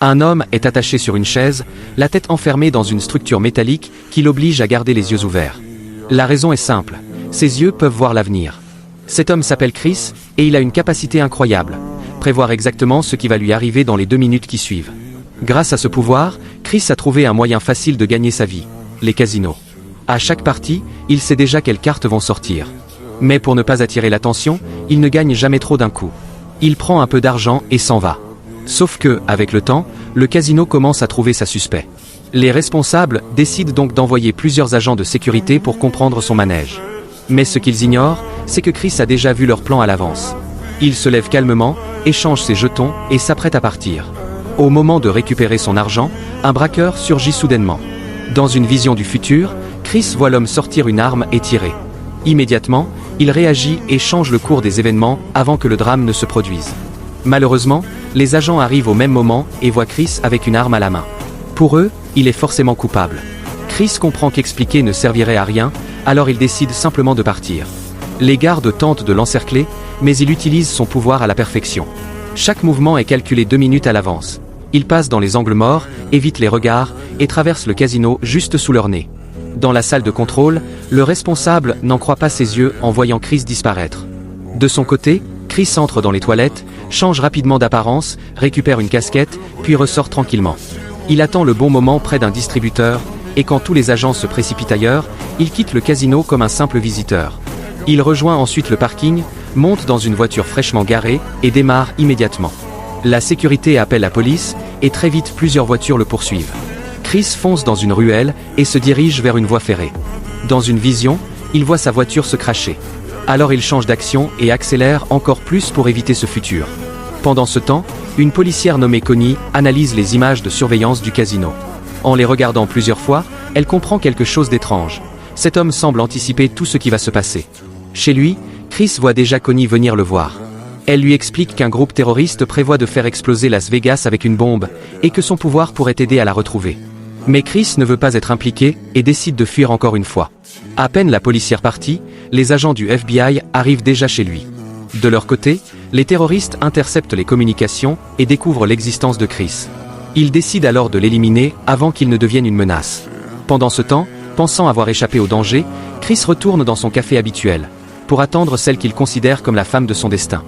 Un homme est attaché sur une chaise, la tête enfermée dans une structure métallique qui l'oblige à garder les yeux ouverts. La raison est simple, ses yeux peuvent voir l'avenir. Cet homme s'appelle Chris, et il a une capacité incroyable, prévoir exactement ce qui va lui arriver dans les 2 minutes qui suivent. Grâce à ce pouvoir, Chris a trouvé un moyen facile de gagner sa vie, les casinos. À chaque partie, il sait déjà quelles cartes vont sortir. Mais pour ne pas attirer l'attention, il ne gagne jamais trop d'un coup. Il prend un peu d'argent et s'en va. Sauf que, avec le temps, le casino commence à trouver ça suspect. Les responsables décident donc d'envoyer plusieurs agents de sécurité pour comprendre son manège. Mais ce qu'ils ignorent, c'est que Chris a déjà vu leur plan à l'avance. Il se lève calmement, échange ses jetons et s'apprête à partir. Au moment de récupérer son argent, un braqueur surgit soudainement. Dans une vision du futur, Chris voit l'homme sortir une arme et tirer. Immédiatement, il réagit et change le cours des événements avant que le drame ne se produise. Malheureusement, les agents arrivent au même moment et voient Chris avec une arme à la main. Pour eux, il est forcément coupable. Chris comprend qu'expliquer ne servirait à rien, alors il décide simplement de partir. Les gardes tentent de l'encercler, mais il utilise son pouvoir à la perfection. Chaque mouvement est calculé 2 minutes à l'avance. Il passe dans les angles morts, évite les regards, et traverse le casino juste sous leur nez. Dans la salle de contrôle, le responsable n'en croit pas ses yeux en voyant Chris disparaître. De son côté, Chris entre dans les toilettes, change rapidement d'apparence, récupère une casquette, puis ressort tranquillement. Il attend le bon moment près d'un distributeur, et quand tous les agents se précipitent ailleurs, il quitte le casino comme un simple visiteur. Il rejoint ensuite le parking, monte dans une voiture fraîchement garée, et démarre immédiatement. La sécurité appelle la police, et très vite plusieurs voitures le poursuivent. Chris fonce dans une ruelle, et se dirige vers une voie ferrée. Dans une vision, il voit sa voiture se cracher. Alors il change d'action et accélère encore plus pour éviter ce futur. Pendant ce temps, une policière nommée Connie analyse les images de surveillance du casino. En les regardant plusieurs fois, elle comprend quelque chose d'étrange. Cet homme semble anticiper tout ce qui va se passer. Chez lui, Chris voit déjà Connie venir le voir. Elle lui explique qu'un groupe terroriste prévoit de faire exploser Las Vegas avec une bombe, et que son pouvoir pourrait aider à la retrouver. Mais Chris ne veut pas être impliqué, et décide de fuir encore une fois. À peine la policière partie, les agents du FBI arrivent déjà chez lui. De leur côté, les terroristes interceptent les communications et découvrent l'existence de Chris. Ils décident alors de l'éliminer avant qu'il ne devienne une menace. Pendant ce temps, pensant avoir échappé au danger, Chris retourne dans son café habituel, pour attendre celle qu'il considère comme la femme de son destin.